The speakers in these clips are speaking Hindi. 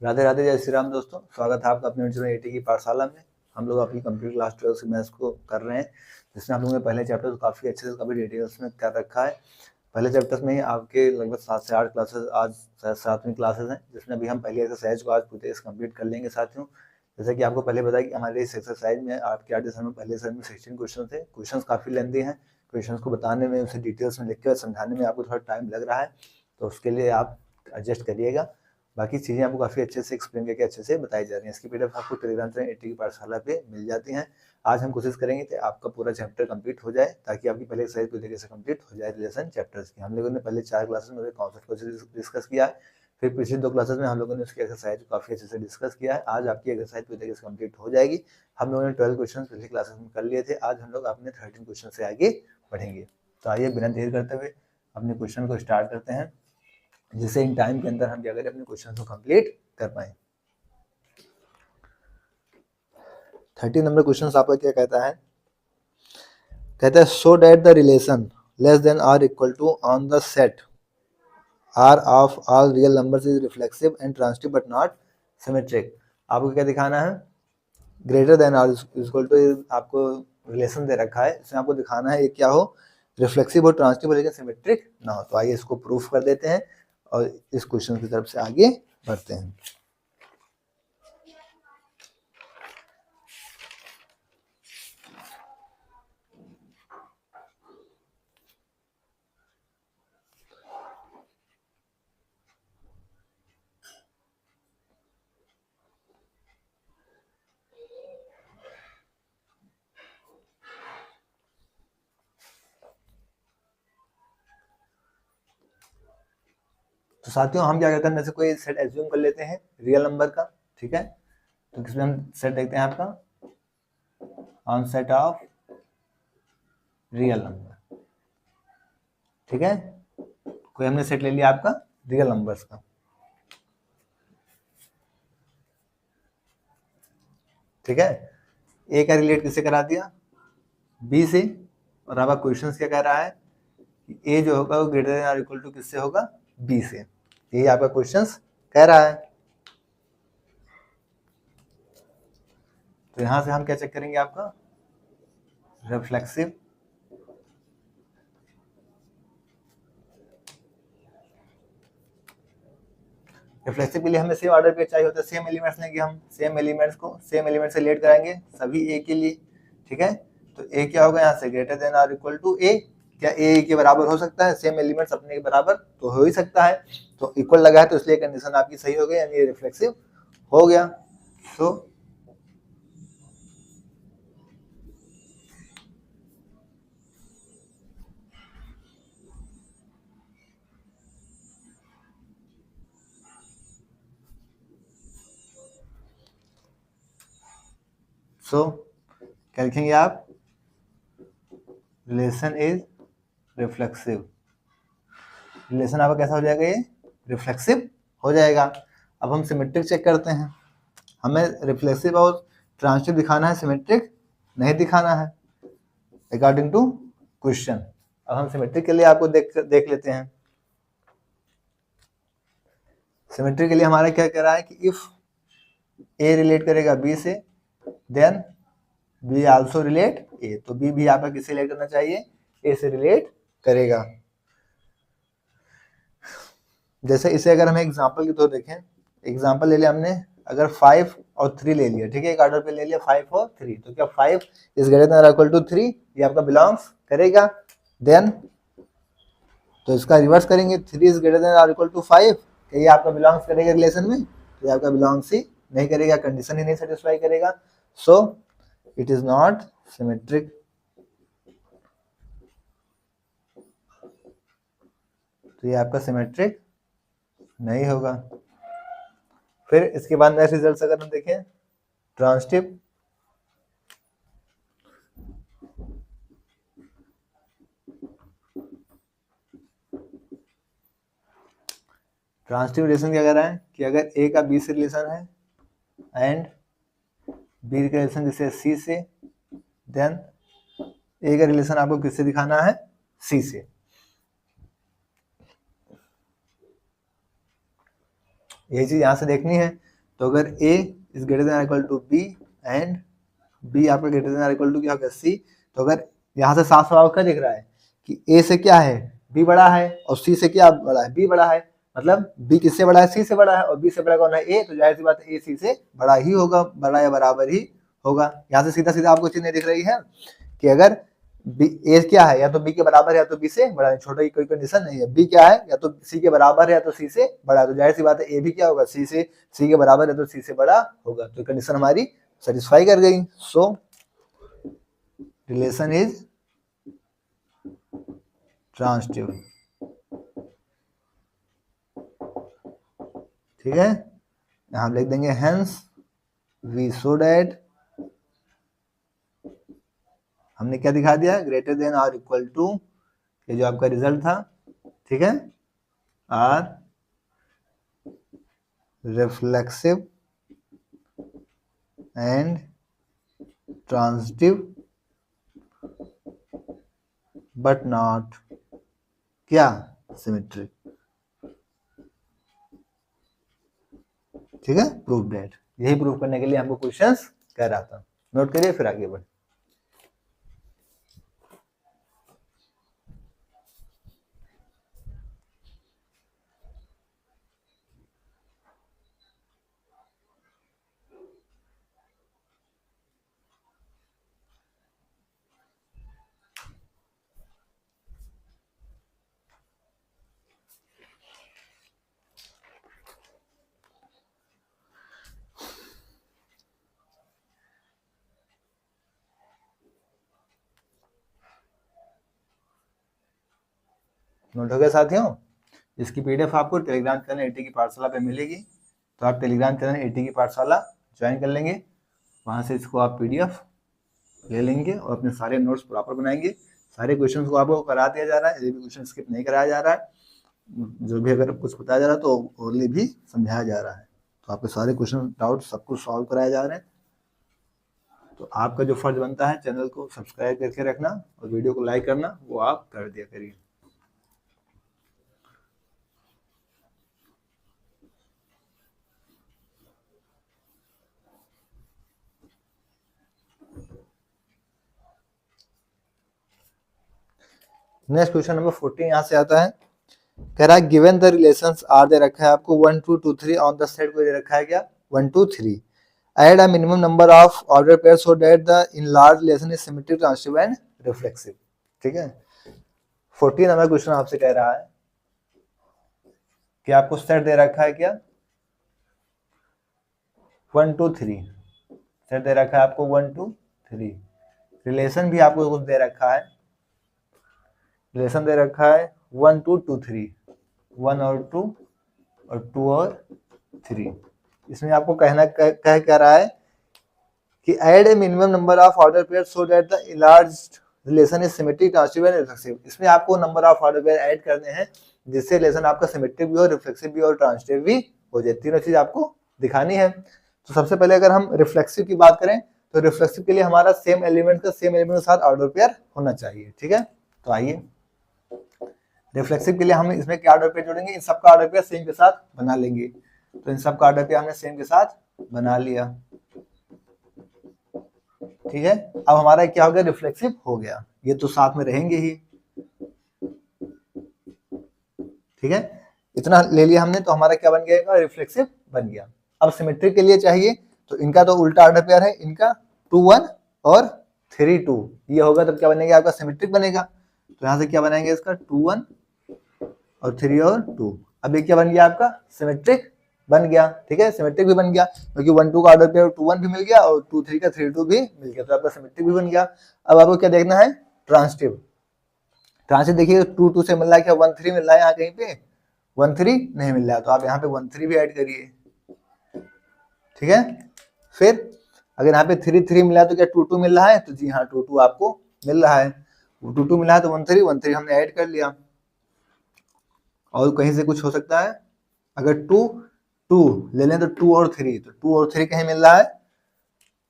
राधे राधे, जय श्री राम दोस्तों। स्वागत है आपका अपने एटी की पाठशाला में। हम लोग अपनी कंप्लीट क्लास 12 मैथ्स को कर रहे हैं, जिसमें हम लोगों ने पहले चैप्टर काफ़ी अच्छे से काफ़ी डिटेल्स में कर रखा है। पहले चैप्टर्स में ही आपके लगभग 7 से 8 क्लासेस आज 7वीं क्लासेस हैं, जिसमें अभी हम पहली एक्सरसाइज को आज पूरे कंप्लीट कर लेंगे साथियों। जैसे कि आपको पहले बताया कि हमारे इस एक्सरसाइज में आपके 8 दिसंबर में पहले सेट में 16 क्वेश्चन थे। क्वेश्चन काफ़ी लेंदी हैं, क्वेश्चन को बताने में, उसे डिटेल्स में लिख कर समझाने में आपको थोड़ा टाइम लग रहा है, तो उसके लिए आप एडजस्ट करिएगा। बाकी चीज़ें आपको काफ़ी अच्छे से एक्सप्लेन करके अच्छे से बताई जा रही हैं। इसकी पीडीएफ आपको टेलीग्राम चैनल एटी की पाठशाला पे मिल जाती हैं। आज हम कोशिश करेंगे कि आपका पूरा चैप्टर कंप्लीट हो जाए, ताकि आपकी पहले एक्सरसाइज पूरी तरीके से कंप्लीट हो जाए रिलेशन चैप्टर्स की। हम लोगों ने पहले 4 क्लासेस में कॉन्सेप्ट को डिस्कस किया है, फिर पिछली 2 क्लासेस में हम लोगों ने उसकी एक्सरसाइज को काफ़ी अच्छे से डिस्कस किया है। आज आपकी एक्सरसाइज पूरी तरीके से कंप्लीट हो जाएगी। हम लोगों ने 12 क्वेश्चन पिछली क्लासेस में कर लिए थे, आज हम लोग अपने 13 क्वेश्चन से आगे बढ़ेंगे। तो आइए बिना देर करते हुए अपने क्वेश्चन को स्टार्ट करते हैं, जिससे इन टाइम के अंदर हम क्या करें, अपने क्वेश्चन को कंप्लीट कर पाए। 30 नंबर क्वेश्चन आपका क्या कहता है? कहता है so that the relation less than or equal to on the set R of all real numbers is reflexive and transitive but not symmetric. आपको क्या दिखाना है? Greater than or equal to, आपको रिलेशन दे रखा है, इसमें आपको दिखाना है ये क्या हो, रिफ्लेक्सिव हो, ट्रांजिटिव हो, लेकिन सिमेट्रिक ना हो। तो आइए इसको प्रूफ कर देते हैं और इस क्वेश्चन की तरफ से आगे बढ़ते हैं। तो साथियों हम क्या करते हैं, जैसे कोई सेट एज्यूम कर लेते हैं रियल नंबर का, ठीक है। तो किसमें हम सेट देखते हैं आपका on set of real number, ठीक है। कोई हमने सेट ले लिया आपका रियल नंबर्स का, ठीक है। ए का रिलेट किससे करा दिया? बी से। और आपका क्वेश्चन क्या कह रहा है कि ए जो होगा वो ग्रेटर देन और इक्वल टू किससे होगा? बी से। यही आपका क्वेश्चन कह रहा है। तो यहां से हम क्या चेक करेंगे, आपका रिफ्लेक्सिव रिफ्लेक्सिव के लिए हमें सेम ऑर्डर पे चाहिए होता है। सेम एलिमेंट्स लेंगे हम, सेम एलिमेंट्स को सेम एलिमेंट से रिलेट कराएंगे सभी ए के लिए, ठीक है। तो ए क्या होगा यहाँ से? ग्रेटर देन और इक्वल टू ए। क्या ए के बराबर हो सकता है? सेम एलिमेंट्स अपने के बराबर तो हो ही सकता है। तो इक्वल लगा है तो इसलिए कंडीशन आपकी सही हो गई, यानी ये रिफ्लेक्सिव हो गया। सो क्या लिखेंगे आप? Relation is reflexive. रिलेशन आपका कैसा हो जाएगा? ये रिफ्लेक्सिव हो जाएगा। अब हम सिमेट्रिक चेक करते हैं। हमें रिफ्लेक्सिव और ट्रांजिटिव दिखाना है, सिमेट्रिक नहीं दिखाना है अकॉर्डिंग टू क्वेश्चन। अब हम सिमेट्रिक के लिए आपको देख लेते हैं। सिमेट्रिक के लिए हमारा क्या कह रहा है कि इफ ए रिलेट करेगा बी से, देन बी आल्सो रिलेट ए। तो बी भी आपका किससे रिलेट करना चाहिए? ए से रिलेट करेगा। जैसे इसे अगर हम एग्जांपल के तौर देखें, एग्जांपल ले लिया हमने, अगर 5 और 3 ले लिया, ठीक है, एक ऑर्डर पे ले लिया 5 और 3, तो क्या 5 इज ग्रेटर देन और इक्वल टू 3? ये आपका बिलोंग्स करेगा। देन तो इसका रिवर्स करेंगे, 3 इज ग्रेटर देन और इक्वल टू 5, क्या ये आपका बिलोंग्स करेगा रिलेशन में? तो ये आपका बिलोंग्स ही नहीं करेगा, कंडीशन ही नहीं सेटिस्फाई करेगा। So it is not symmetric. तो ये आपका सिमेट्रिक नहीं होगा। फिर इसके बाद नेक्स्ट रिजल्ट अगर हम देखें, ट्रांजिटिव। ट्रांजिटिव रिलेशन क्या कह रहा है कि अगर ए का बी से रिलेशन है एंड बी का रिलेशन जैसे सी से, देन ए का रिलेशन आपको किससे दिखाना है? सी से। यही चीज यहां से देखनी है। तो अगर A is greater than equal to B and B आपका ग्रेटर देन इक्वल टू क्या होगा C, तो अगर यहाँ से साफ साफ क्या दिख रहा है कि A से क्या है B बड़ा है और C से क्या बड़ा है B बड़ा है, मतलब B किससे बड़ा है C से बड़ा है और B से बड़ा कौन है A, तो जाहिर सी बात है A C से बड़ा ही होगा, बड़ा या बराबर ही होगा। यहाँ से सीधा सीधा आपको चीज नहीं दिख रही है कि अगर B A क्या है या तो B के बराबर है या तो B से बड़ा है, छोटा कोई कंडीशन नहीं है। B क्या है या तो C के बराबर है या तो C से बड़ा है, तो जाहिर सी बात है A भी क्या होगा C के बराबर है तो C से बड़ा होगा, तो कंडीशन हमारी सेटिस्फाई कर गई। सो रिलेशन इज ट्रांजिटिव, ठीक है। यहां हम लिख देंगे हेंस वी शो दैट, हमने क्या दिखा दिया ग्रेटर देन और इक्वल टू, ये जो आपका रिजल्ट था, ठीक है, R reflexive and transitive but not क्या सिमेट्रिक, ठीक है, प्रूव दैट। यही प्रूव करने के लिए हमको क्वेश्चंस कह रहा था, नोट करिए फिर आगे बढ़े। नोट हो गया साथियों। इसकी पीडीएफ आपको टेलीग्राम चैनल एटी की पाठशाला पे मिलेगी, तो आप टेलीग्राम चैनल एटी की पाठशाला ज्वाइन कर लेंगे, वहां से इसको आप पीडीएफ ले लेंगे और अपने सारे नोट्स प्रॉपर बनाएंगे। सारे क्वेश्चंस को आपको करा दिया जा रहा है, यदि भी क्वेश्चन स्किप नहीं कराया जा रहा है, जो भी अगर कुछ बताया जा रहा है तो ओरली भी समझाया जा रहा है, तो आपके सारे क्वेश्चन डाउट सब कुछ सॉल्व कराए जा रहे हैं। तो आपका जो फर्ज बनता है चैनल को सब्सक्राइब करके रखना और वीडियो को लाइक करना, वो आप कर दिया करिए। नेक्स्ट क्वेश्चन नंबर 14 यहाँ से आता है, कह रहा है गिवन द रिलेशंस आर दे रखा है आपको 1 2 2 3 ऑन द सेट को दे रखा है क्या 1 2 3, add a minimum number of order pair so that the enlarge relation is symmetric transitive and reflexive, ठीक है। 14 नंबर क्वेश्चन आपसे कह रहा है कि आपको सेट दे रखा है क्या 1 2 3, सेट दे रखा है आपको 1 2 3, रिलेशन भी आपको कुछ दे रखा है, रिलेशन दे रखा है 1 2 2 3, 1 और 2 और 2 और 3। इसमें आपको कहना कह रहा है कि add a minimum number of order pair so that the enlarged relation is symmetric transitive and reflexive. इसमें आपको number of order pair add करने हैं जिससे रिलेशन आपका सिमेट्रिक भी हो, रिफ्लेक्सिव भी और ट्रांजिटिव भी हो जाए, तीनों चीज आपको दिखानी है। तो सबसे पहले अगर हम रिफ्लेक्सिव की बात करें तो रिफ्लेक्सिव के लिए हमारा सेम एलिमेंट का सेम एलिमेंट के साथ ऑर्डर पेयर होना चाहिए, ठीक है। तो आइए रिफ्लेक्सिव के लिए हम इसमें क्या ऑर्डर पेयर जोड़ेंगे, इन सबका ऑर्डर पेयर सेम के साथ बना लेंगे, तो इन सबका ऑर्डर पेयर हमने सेम के साथ बना लिया, ठीक है। अब हमारा क्या हो गया रिफ्लेक्सिव हो गया, ये तो साथ में रहेंगे ही, ठीक है। इतना ले लिया हमने तो हमारा क्या बन गया रिफ्लेक्सिव बन गया। अब सिमेट्रिक के लिए चाहिए तो इनका तो उल्टा ऑर्डर पेयर है, इनका 2 1 और 3 2, ये होगा तब क्या बनेगा आपका सिमेट्रिक बनेगा। तो यहां से क्या बनाएंगे इसका 2 1 और 3 और 2, अब ये क्या बन गया आपका सिमेट्रिक बन गया, ठीक है, सिमेट्रिक भी बन गया क्योंकि 1 2 का ऑर्डर पेयर 2 1 भी मिल गया और 2 3 का 3 2 भी मिल गया, तो आपका सिमेट्रिक भी बन गया। अब आपको क्या देखना है ट्रांजिटिव, ट्रांजिटिव देखिए 2 2 से मिल रहा है क्या 1 3 मिल रहा है, यहाँ कहीं पे 1 3 नहीं मिल रहा है, तो आप यहाँ पे 1 3 भी ऐड करिए, ठीक है। फिर अगर यहाँ पे 3 3 मिला है तो क्या 2 2 मिल रहा है, तो जी हाँ 2 2 आपको मिल रहा है, 2 2 मिला है तो 1 3 हमने ऐड कर लिया। और कहीं से कुछ हो सकता है, अगर 2 2 ले लें तो 2 और 3, तो 2 और 3 कहीं मिल रहा है,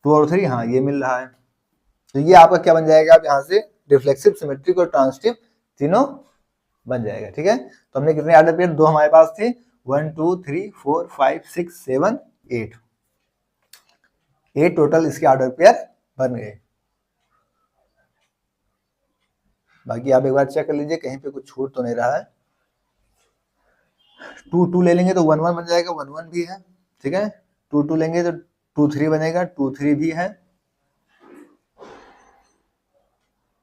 2 और 3 हाँ ये मिल रहा है, तो ये आपका क्या बन जाएगा, आप यहाँ से रिफ्लेक्सिव सिमेट्रिक और ट्रांजिटिव तीनों बन जाएगा, ठीक है। तो हमने कितने ऑर्डर पेयर, दो हमारे पास थे 1 2 3 4 5 6 7 8 8 टोटल इसके ऑर्डर पेयर बन गए। बाकी आप एक बार चेक कर लीजिए कहीं पे कुछ छूट तो नहीं रहा है। 2 2 ले लेंगे तो 1 1 बन जाएगा, 1 1 भी है, ठीक है। 2 2 लेंगे तो 2 3 बनेगा, 2 3 भी है।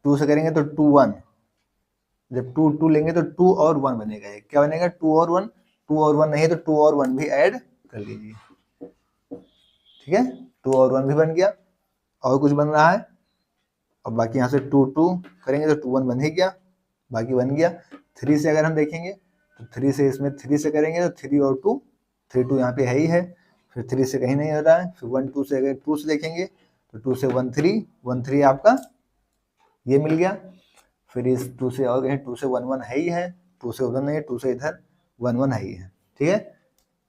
2 से करेंगे तो 2 1, जब 2 2 लेंगे तो 2 और 1 बनेगा। ये क्या बनेगा? 2 और 1, 2 और 1 नहीं तो 2 और 1 भी ऐड कर लीजिए, ठीक है। 2 और 1 भी बन गया। और कुछ बन रहा है? और बाकी यहाँ से 2 2 करेंगे तो 2 1 बन ही गया, बाकी बन गया। 3 से अगर हम देखेंगे तो 3 से इसमें 3 से करेंगे तो 3 और 2, 3 2 यहाँ पे है ही है। फिर 3 से कहीं नहीं हो रहा है। फिर 1 2 से अगर 2 से देखेंगे तो 2 से 1 3, 1 3 आपका ये मिल गया। फिर इस 2 से और कहीं 2 से 1 1 है ही है, 2 से उधर नहीं है, 2 से इधर 1 1 है ही है, ठीक है।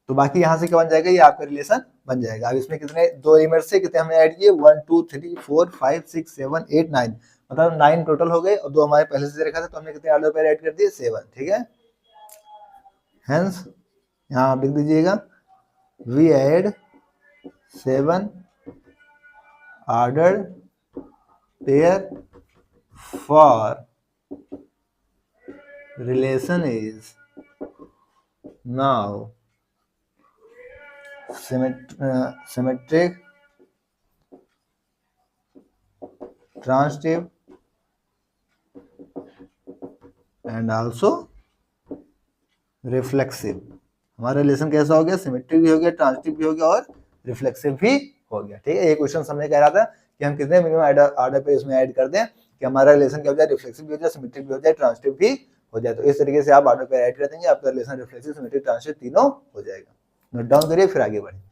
तो बाकी यहाँ से क्या बन जाएगा? ये आपका रिलेशन बन जाएगा। अब इसमें कितने दो एलिमेंट से कितने हमने ऐड किए? 1 2 3 4 5 6 7 8 9, मतलब 9 टोटल हो गए। और 2 हमारे पहले से रखा था तो हमने कितने ऑर्डर पेयर ऐड कर दिए? 7, ठीक है। हेंस यहाँ आप लिख दीजिएगा we add 7 order pair for relation is now symmetric, transitive and also reflexive। हमारा रिलेशन कैसा हो गया? सिमेट्रिक भी हो गया, ट्रांजिटिव भी हो गया और रिफ्लेक्सिव भी हो गया, ठीक है। ये क्वेश्चन हमने कह रहा था कि हम कितने मिनिमम ऑर्डर पे इसमें ऐड कर दें कि हमारा रिलेशन क्या हो जाए? रिफ्लेक्सिव भी हो जाए, सिमेट्रिक भी हो जाए, ट्रांजिटिव भी हो जाए। तो इस तरीके से आप ऑर्डर पे ऐड कर देंगे, आपका रिलेशन रिफ्लेक्सिव, सिमेट्रिक, ट्रांजिटिव तीनों हो जाएगा। नोट डाउन करिए फिर आगे बढ़े।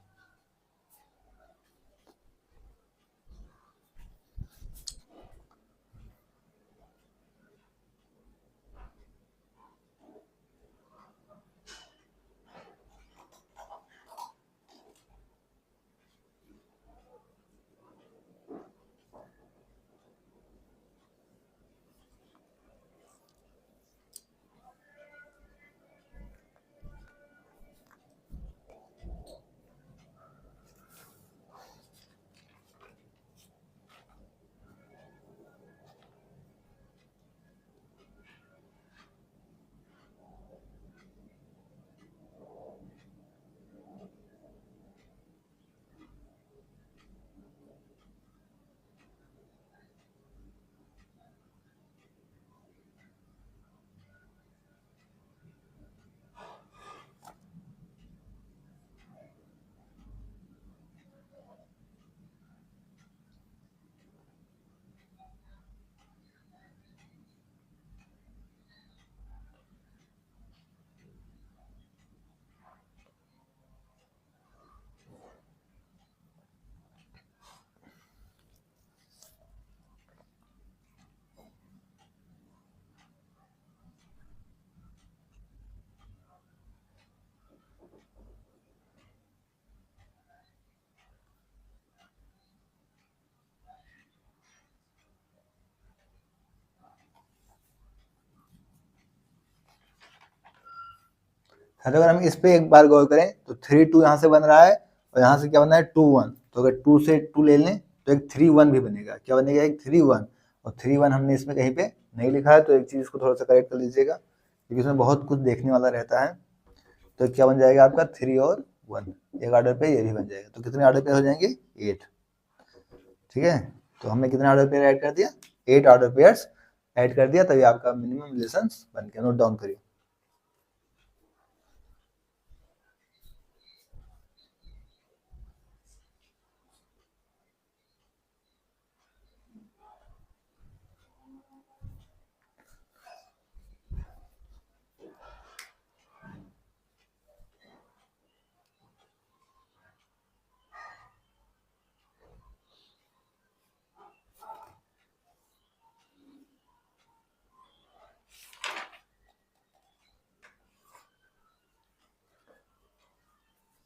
अगर हम इस पे एक बार गौर करें तो 3 2 यहाँ से बन रहा है और यहाँ से क्या बना है? 2 1। तो अगर 2 से 2 ले लें तो एक 3 1 भी बनेगा। क्या बनेगा? एक 3 1। और 3 1 हमने इसमें कहीं पे नहीं लिखा है, तो एक चीज़ को थोड़ा सा करेक्ट कर लीजिएगा क्योंकि इसमें बहुत कुछ देखने वाला रहता है। तो क्या बन जाएगा आपका? 3 और 1, एक ऑर्डर पे ये भी बन जाएगा। तो कितने ऑर्डर पे हो जाएंगे? 8, ठीक है। तो हमने कितने ऑर्डर पेयर ऐड कर दिया? 8 ऑर्डर पेयर्स ऐड कर दिया, तभी आपका मिनिमम रिलेशन बन गया। नोट डाउन करिए।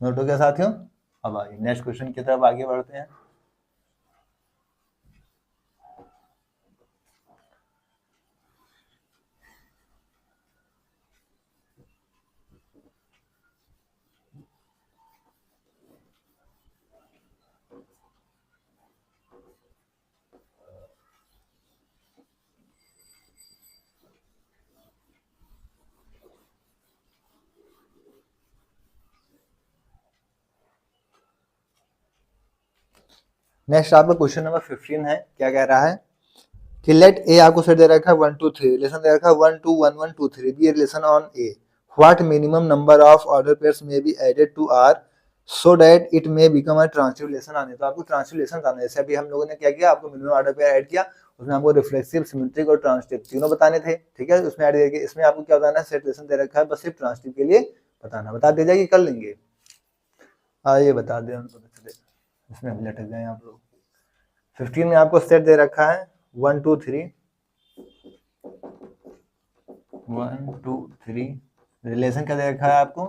नोट हो गया साथियों? अब आइए नेक्स्ट क्वेश्चन की तरफ आगे बढ़ते हैं। नेक्स्ट आपका क्वेश्चन नंबर 15 है। क्या कह रहा है कि लेट ए आपको सेट दे रखा है 1 2 3, रिलेशन दे रखा है 1 2 1 1 2 3 be relation on A, what minimum number of order pairs may be added to R so that it may become a transitive relation आने। तो आपको ट्रांजिटिव रिलेशन आना है। जैसे अभी हम लोगों ने क्या किया, आपको मिनिमम ऑर्डर पेयर ऐड किया, उसमें आपको रिफ्लेक्सिव, सिमेट्रिक और ट्रांजिटिव तीनों बताने थे, ठीक है। उसमें ऐड करके इसमें आपको क्या बताना है, सेट रिलेशन दे रखा है, बस सिर्फ ट्रांजिटिव के लिए बताना, बता दिया जाए कि कर लेंगे। ये बता दें उनको, इसमें अभी लटक जाए आप लोग। 15 में आपको सेट दे रखा है 1 2 3 1 2 3, रिलेशन क्या दे रखा है आपको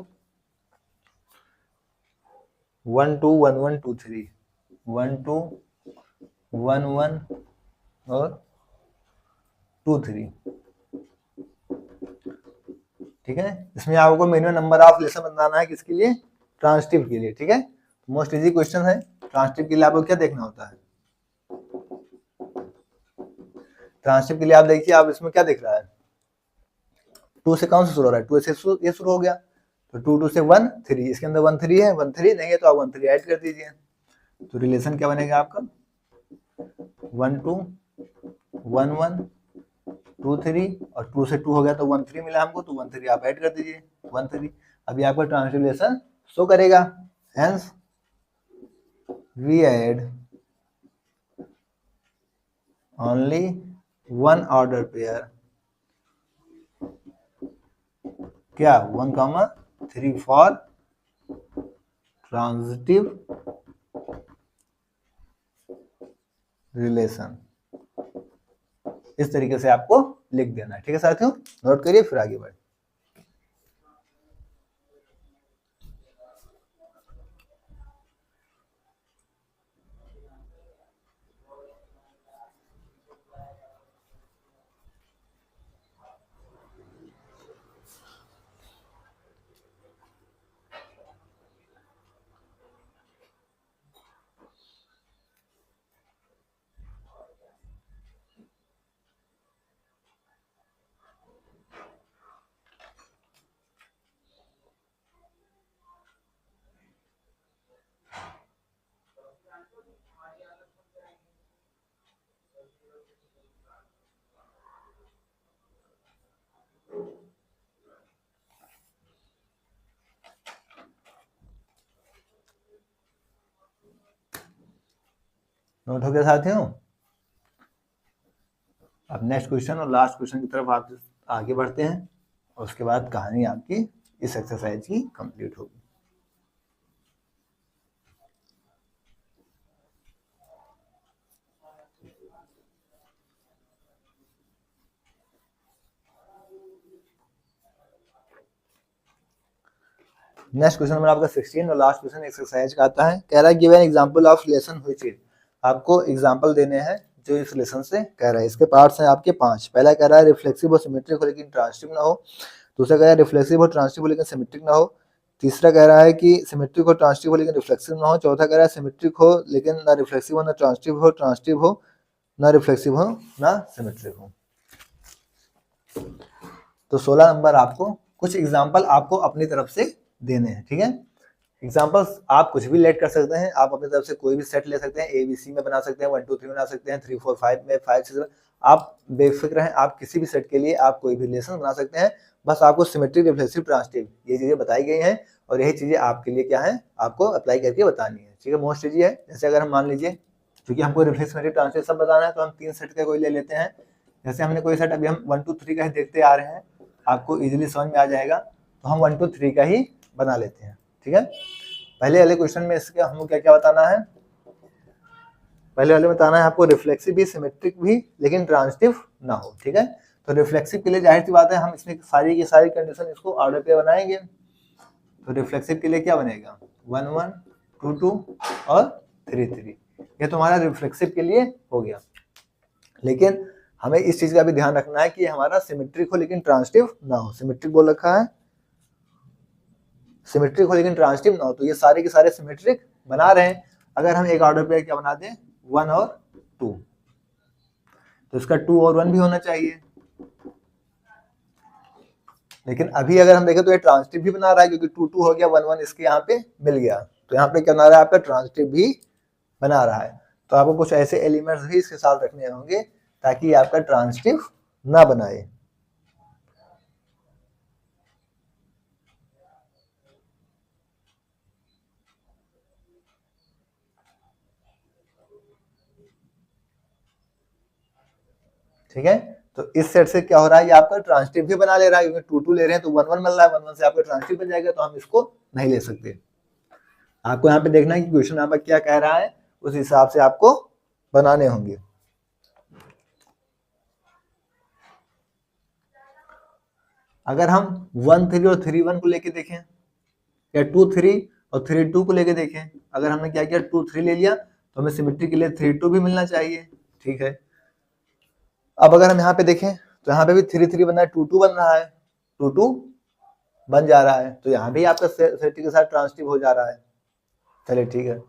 1 2 1 1 2 3, 1 2 1 1 और 2 3, ठीक है। इसमें आपको मिनिमम नंबर ऑफ रिलेशन बताना है, किसके लिए, ट्रांजिटिव के लिए, ठीक है। मोस्ट इजी क्वेश्चन है। ट्रांजिटिव के लिए आपको क्या देखना होता है, ट्रांजिटिव के लिए आप देखिए, आप इसमें क्या दिख रहा है, 2 से कौन सा शुरू हो रहा है, 2 से ये शुरू हो गया, तो 2 2 से 1 3, इसके अंदर 1 3 है, 1 3 नहीं है तो आप 1 3 ऐड कर दीजिए, तो रिलेशन क्या बनेगा आपका 1 2 1 1 2 3, और 2 से 2 हो गया तो 1 3 मिला हमको, तो 1 3 आप ऐड कर दीजिए 1 3, अभी आपका ट्रांजिटिव रिलेशन शो करेगा। Hence we add only one order pair, क्या 1 3 फॉर ट्रांजिटिव रिलेशन। इस तरीके से आपको लिख देना है, ठीक है साथियों, नोट करिए फिर आगे बढ़े। नोट हो गया साथियों। अब नेक्स्ट क्वेश्चन और लास्ट क्वेश्चन की तरफ आप आगे बढ़ते हैं, और उसके बाद कहानी आपकी इस एक्सरसाइज की कंप्लीट होगी। नेक्स्ट क्वेश्चन नंबर आपका 16 और लास्ट क्वेश्चन एक्सरसाइज का आता है। कह रहा है given example of relation which is, आपको एग्जांपल देने हैं जो इस रिलेशन से कह रहा है। इसके पार्ट्स हैं आपके 5। पहला कह रहा है रिफ्लेक्सिव और सिमेट्रिक हो लेकिन ट्रांजिटिव ना हो, दूसरा कह रहा है रिफ्लेक्सिव और ट्रांजिटिव हो लेकिन सिमेट्रिक ना हो, तीसरा कह रहा है कि सिमेट्रिक और ट्रांजिटिव हो लेकिन रिफ्लेक्सिव ना हो, चौथा कह रहा है सिमेट्रिक हो लेकिन ना रिफ्लेक्सिव हो ना ट्रांजिटिव हो, ट्रांजिटिव हो ना रिफ्लेक्सिव हो ना सिमेट्रिक हो। तो 16 नंबर आपको कुछ एग्जाम्पल आपको अपनी तरफ से देने हैं, ठीक है। एग्जाम्पल्स आप कुछ भी लेट कर सकते हैं, आप अपनी तरफ से कोई भी सेट ले सकते हैं, ABC में बना सकते हैं, 1 2 3 बना सकते हैं, 3 4 5 में, 5 6 आप बेफिक्र हैं, आप किसी भी सेट के लिए आप कोई भी रिलेशन बना सकते हैं। बस आपको सिमेट्रिक, रिफ्लेक्सिव, ट्रांजिटिव ये चीजें बताई गई हैं, और यही चीजें आपके लिए क्या है, आपको अप्लाई करके बतानी है, ठीक है। मोस्ट इजी है। जैसे अगर हम मान लीजिए, क्योंकि हमको रिफ्लेक्स, सिमेट्रिक, ट्रांजिटिव सब बताना है, तो हम 3 सेट का कोई ले लेते हैं। जैसे हमने कोई सेट अभी हम 1 2 3 का ही देखते आ रहे हैं, आपको इजिली समझ में आ जाएगा, तो हम 1 2 3 का ही बना लेते हैं, ठीक है। पहले वाले क्वेश्चन में इसका हमको क्या क्या बताना है, पहले वाले में बताना है आपको रिफ्लेक्सिव भी, सिमेट्रिक भी, लेकिन ट्रांजिटिव ना हो, ठीक है। तो रिफ्लेक्सिव के लिए जाहिर सी बात है, हम इसमें सारी की सारी कंडीशन इसको ऑर्डर पे बनाएंगे। तो रिफ्लेक्सिव के लिए क्या बनेगा 1 1 2 2 और 3 3, ये तो हमारा रिफ्लेक्सिव के लिए हो गया। लेकिन हमें इस चीज का भी ध्यान रखना है कि हमारा सिमेट्रिक हो लेकिन ट्रांजिटिव ना हो। सिमेट्रिक बोल रखा है, सिमेट्रिक हो लेकिन ट्रांजिटिव ना हो, तो ये सारे के सारे सिमेट्रिक बना रहे हैं। अगर हम एक ऑर्डर पे क्या बना दें 1 और 2, तो इसका 2 और 1 भी होना चाहिए। लेकिन अभी अगर हम देखें तो ये ट्रांजिटिव भी बना रहा है, क्योंकि 2 2 हो गया, 1 1 इसके यहाँ पे मिल गया, तो यहाँ पे क्या बना रहा है आपका ट्रांजिटिव भी बना रहा है। तो आपको कुछ ऐसे एलिमेंट्स भी इसके साथ रखने होंगे ताकि आपका ट्रांजिटिव ना बनाए। ठीक है, तो इस सेट से क्या हो रहा है, ये आपका ट्रांजिटिव भी बना ले रहा है, क्योंकि 2 2 ले रहे हैं तो 1 1 मिल रहा है, 1 1 से आपका ट्रांजिटिव बन जाएगा, तो हम इसको नहीं ले सकते। आपको यहाँ पे देखना है कि क्वेश्चन यहाँ पर क्या कह रहा है, उस हिसाब से आपको बनाने होंगे। अगर हम 1 3 और 3 1 को लेके देखें, या 2 3 और 3 2 को लेके देखें, अगर हमने क्या किया 2 3 ले लिया तो हमें सिमेट्री के लिए 3 2 भी मिलना चाहिए। ठीक है, अब अगर हम यहाँ पे देखें तो यहाँ पे भी 3 3 बन रहा है, 2 2 बन रहा है, 2 2 बन जा रहा है, तो यहाँ भी आपका सिमेट्री के साथ ट्रांजिटिव हो जा रहा है। चलिए ठीक है,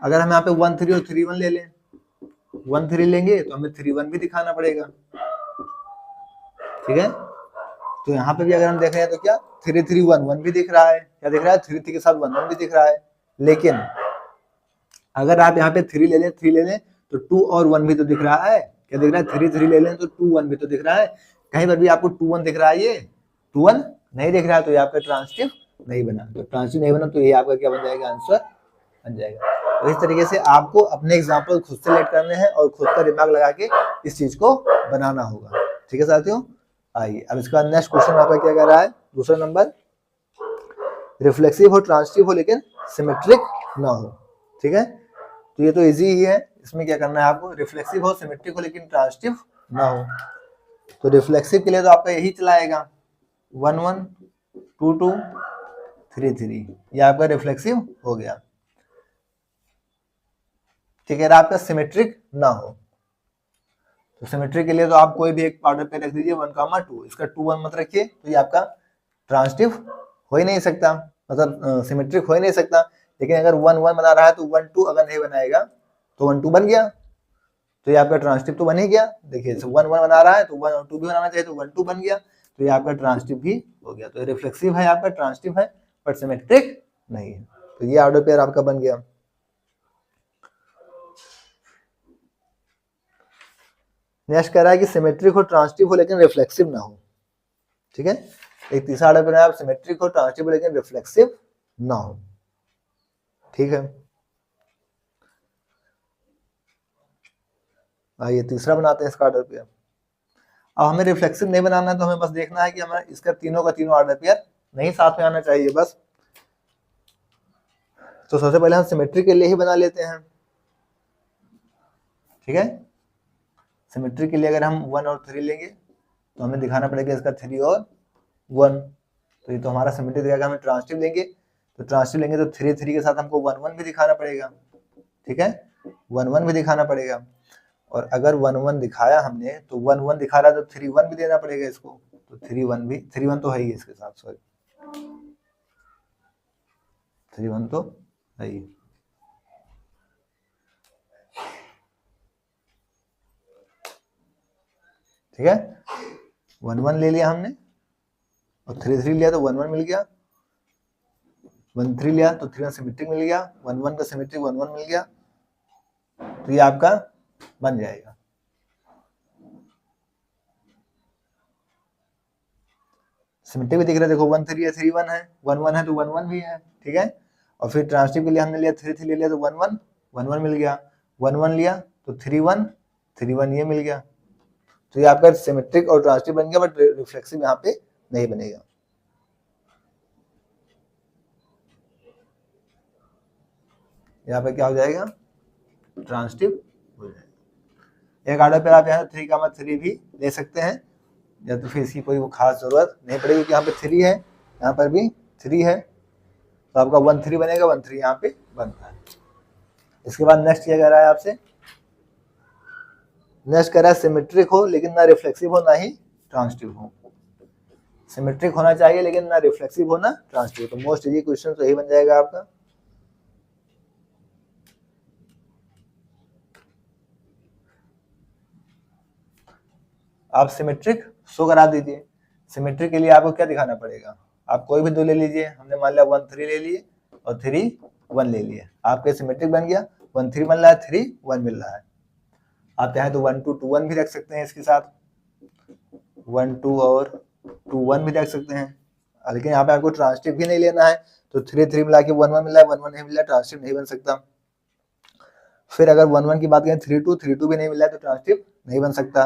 अगर हम यहाँ पे 1 3 और 3 1 ले लें, 1 3 लेंगे तो हमें 3 1 भी दिखाना पड़ेगा। ठीक है, तो यहाँ पे भी अगर हम देख रहे हैं तो क्या 3 3 1 1 भी दिख रहा है, क्या दिख रहा है 3 3 के साथ 1 1 भी दिख रहा है। लेकिन अगर आप यहाँ पे 3 ले लें तो 2 और 1 भी तो दिख रहा है, क्या दिख रहा है 3 3 ले लें तो 2 1 भी तो दिख रहा है। कहीं पर भी आपको 2 1 दिख रहा है, ये 2 1 नहीं दिख रहा है, तो ये आपका ट्रांजिटिव नहीं बना। तो ट्रांजिटिव नहीं बना तो ये आपका क्या बन जाएगा, आंसर बन जाएगा। तो इस तरीके से आपको अपने एग्जाम्पल खुद से लेट करने हैं और खुद का दिमाग लगा के इस चीज को बनाना होगा। ठीक है साथियों, आइए अब इसका नेक्स्ट क्वेश्चन यहाँ पर क्या कह रहा है, दूसरा नंबर, रिफ्लेक्सिव हो ट्रांजिटिव हो लेकिन सिमेट्रिक ना हो। ठीक है, तो ये तो इजी ही है, इसमें क्या करना है आपको, रिफ्लेक्सिव हो सिमेट्रिक हो लेकिन ट्रांजिटिव ना हो। तो रिफ्लेक्सिव के लिए तो आपका यही चलाएगा 1 1 2 2 3 3, ये आपका रिफ्लेक्सिव हो गया। ठीक है, आपका सिमेट्रिक ना हो, तो सिमेट्री के लिए तो आप कोई भी एक ऑर्डर पे रख दीजिए 1 2, इसका 2 1 मत रखिए, तो ये आपका ट्रांजिटिव हो ही नहीं सकता, मतलब सिमेट्रिक हो ही नहीं सकता। लेकिन अगर 1 1 बना रहा है तो 1 2 अगर नहीं बनाएगा तो 1 2 बन गया, तो ये आपका ट्रांजिटिव तो बन ही गया। देखिए 1 1 बना रहा है तो 1 और 2 भी बनाना चाहिए, तो 1 2 बन गया, तो ये आपका ट्रांजिटिव भी हो गया। तो रिफ्लेक्सिव है आपका, ट्रांजिटिव है, बट सिमेट्रिक नहीं है। तो ये ऑर्डर पेयर आपका बन गया। नेक्स्ट कह रहा है कि सिमेट्रिक हो ट्रांजिटिव हो लेकिन रिफ्लेक्सिव ना हो। ठीक है, एक तीसरा ऑर्डर पेयर आप सिमेट्रिक हो ट्रांजिटिव हो लेकिन रिफ्लेक्सिव ना हो। ठीक है, आइए तीसरा बनाते हैं इसका ऑर्डर पेयर। अब हमें रिफ्लेक्सिव नहीं बनाना है, तो हमें बस देखना है कि हमें इसका तीनों का तीनों ऑर्डर पेयर नहीं साथ में आना चाहिए बस। तो सबसे पहले हम सिमेट्री के लिए ही बना लेते हैं। ठीक है, सिमेट्री के लिए अगर हम 1 और 3 लेंगे तो हमें दिखाना पड़ेगा इसका 3 और 1, तो ये तो हमारा सिमेट्री दिखाएगा। हमें ट्रांजिटिव लेंगे तो 3 3 के साथ हमको 1 1 भी दिखाना पड़ेगा। ठीक है, 1 1 भी दिखाना पड़ेगा, और अगर 1 1 दिखाया हमने तो 1 1 दिखा रहा है तो 3 1 भी देना पड़ेगा इसको, तो 3 1 भी, 3 1 तो है ही इसके साथ, सॉरी 3 1 तो है ही। ठीक है, 1 1 ले लिया हमने और 3 3 लिया तो 1 1 मिल गया, 1 3 लिया तो 3 1 सिमेट्रिक मिल गया, 1 1 का सिमेट्रिक 1 1 मिल गया, तो ये आपका बन जाएगा। सिमेट्रिक भी दिख रहा है, देखो 1 3 है 3 1 है, 1 1 है तो 1 1 भी है। ठीक है, और फिर ट्रांजिटिव के लिए हमने लिया 3 3 ले लिया तो 1 1 1 1 मिल गया, 1 1 लिया तो 3 1 3 1 ये मिल गया, तो ये आपका सिमेट्रिक और ट्रांजिटिव बन गया, बट रिफ्लेक्सिव यहाँ पे नहीं बनेगा। यहाँ पे क्या हो जाएगा, ट्रांजिटिव हो जाएगा। एक ऑर्डर पे आप यहाँ 3 भी ले सकते हैं, या तो फिर इसकी कोई खास जरूरत नहीं पड़ेगी, कि यहाँ पे 3 है, यहाँ पर भी 3 है, तो आपका 1 3 बनेगा, 1 3 यहाँ पे बनता है। इसके बाद नेक्स्ट क्या कह रहा है आपसे, नेक्स्ट कह रहा है सिमेट्रिक हो लेकिन ना रिफ्लेक्सिव हो ना ही ट्रांजिटिव हो। सिमेट्रिक होना चाहिए लेकिन ना रिफ्लेक्सिव हो ना ट्रांजिटिव, तो मोस्ट इजी क्वेश्चन तो यही बन जाएगा आपका। आप सिमेट्रिक शो करा दीजिए। सिमेट्रिक के लिए आपको क्या दिखाना पड़ेगा, आप कोई भी 2 ले लीजिए, हमने मान लिया 1 3 ले लिए और 3 1 ले लिए, आपके सिमेट्रिक बन गया, 1 3 मिल रहा है, 3 1 मिल रहा है। आप चाहें तो 1 2 2 1 भी रख सकते हैं इसके साथ, 1 2 और 2 1 भी रख सकते हैं, लेकिन यहाँ पे आपको ट्रांसटिव भी नहीं लेना है, तो 3 3 मिला के 1 1 मिला है, 1 1 नहीं मिला, ट्रांसटिव नहीं बन सकता। फिर अगर 1 1 की बात करें, 3 2 भी नहीं मिला है तो ट्रांसटिव नहीं बन सकता।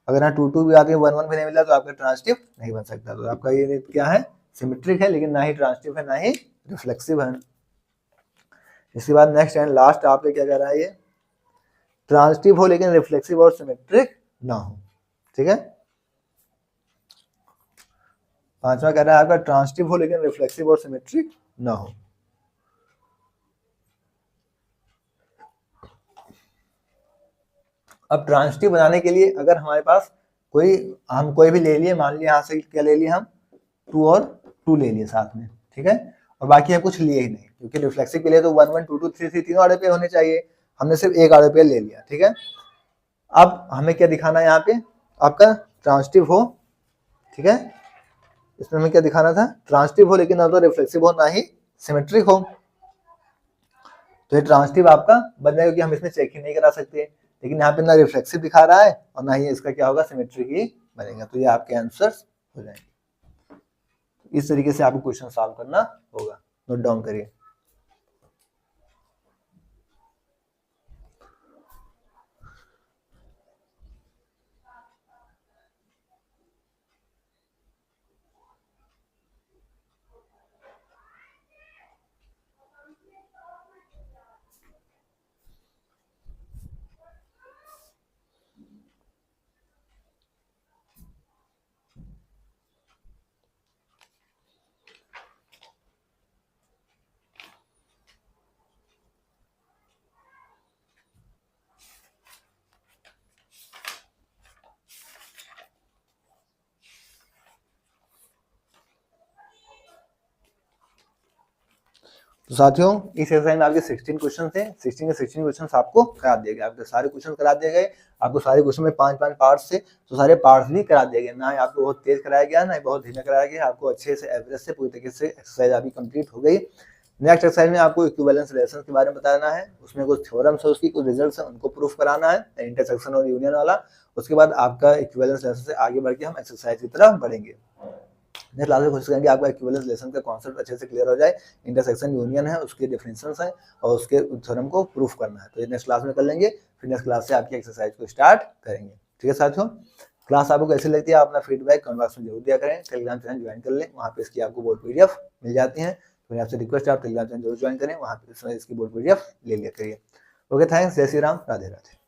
अगर यहाँ 2 2 भी आती है, 1 1 भी नहीं मिला तो आपका ट्रांसटिव नहीं बन सकता। तो आपका ये क्या है, सिमेट्रिक है, लेकिन ना ही ट्रांसटिव है ना ही रिफ्लेक्सिव है। इसके बाद नेक्स्ट एंड लास्ट आपने क्या कह रहा है, ये ट्रांसटिव हो लेकिन रिफ्लेक्सिव और सिमेट्रिक ना हो। ठीक है, पांचवा कह रहा है आपका ट्रांसटिव हो लेकिन रिफ्लेक्सिव और सिमेट्रिक ना हो। अब ट्रांसटिव बनाने के लिए अगर हमारे पास हम कोई भी ले लिए, मान लिया यहाँ से क्या ले लिए हम 2 और 2 ले लिए साथ में, ठीक है, और बाकी हम कुछ लिए ही नहीं, क्योंकि रिफ्लेक्सिव के लिए तो 1 1 2 2 3 3 तीनों आरओपी होने चाहिए, हमने सिर्फ एक आरओपी ले लिया। ठीक है, अब हमें क्या दिखाना है यहाँ पे, आपका ट्रांसटिव हो। ठीक है, इसमें हमें क्या दिखाना था, ट्रांसटिव हो लेकिन ना तो रिफ्लेक्सिव हो ना ही सिमेट्रिक हो। तो ये ट्रांसटिव आपका बन जाएगा, क्योंकि हम इसमें चेक ही नहीं करा सकते, लेकिन यहाँ पे ना रिफ्लेक्सिव दिखा रहा है और ना ही इसका क्या होगा, सिमेट्रिक ही बनेगा। तो ये आपके आंसर्स हो जाएंगे। इस तरीके से आपको क्वेश्चन सॉल्व करना होगा, नोट डाउन करिए। तो साथियों इस एक्सरसाइज में आपके 16 क्वेश्चन थे, 16 के 16 क्वेश्चन आपको करा दिए गए, आपके सारे क्वेश्चन करा दिए गए, आपको सारे क्वेश्चन में 5-5 पार्ट्स थे, तो सारे पार्ट्स भी करा दिए गए, ना ही आपको बहुत तेज कराया गया ना ही बहुत धीमे कराया गया, आपको अच्छे से एवरेज से पूरी तरीके से एक्सरसाइज आपकी कंप्लीट हो गई। नेक्स्ट एक्सरसाइज में आपको इक्विवेलेंस रिलेशन के बारे में बताना है, उसमें कुछ थ्योरम्स है, उसकी कुछ रिजल्ट्स है, उनको प्रूफ कराना है, इंटरसेक्शन और यूनियन वाला। उसके बाद आपका इक्विवेलेंस रिलेशन से आगे बढ़ के हम एक्सरसाइज की तरफ बढ़ेंगे। नेक्स्ट क्लास में कोशिश करेंगे आपका इक्विवेलेंस रिलेशन का कॉन्सेप्ट अच्छे से क्लियर हो जाए, इंटरसेक्शन यूनियन है, उसके डिफरेंशियल्स हैं और उसके थ्योरम को प्रूफ करना है, तो ये नेक्स्ट क्लास में कर लेंगे। फिर नेक्स्ट क्लास से आपकी एक्सरसाइज को स्टार्ट करेंगे। ठीक है साथियों, क्लास आपको कैसी लगती है, आप अपना फीडबैक कमेंट बॉक्स में जरूर दिया करें। टेलीग्राम चैनल ज्वाइन कर लें, वहाँ पे इसकी आपको बोर्ड पीडीएफ मिल जाती है, तो मैं आपसे रिक्वेस्ट है आप टेलीग्राम चैनल जरूर ज्वाइन करें, वहाँ पे इसकी बोर्ड पीडीएफ ले लिया करिए। ओके, थैंक्स, जय श्री राम, राधे राधे।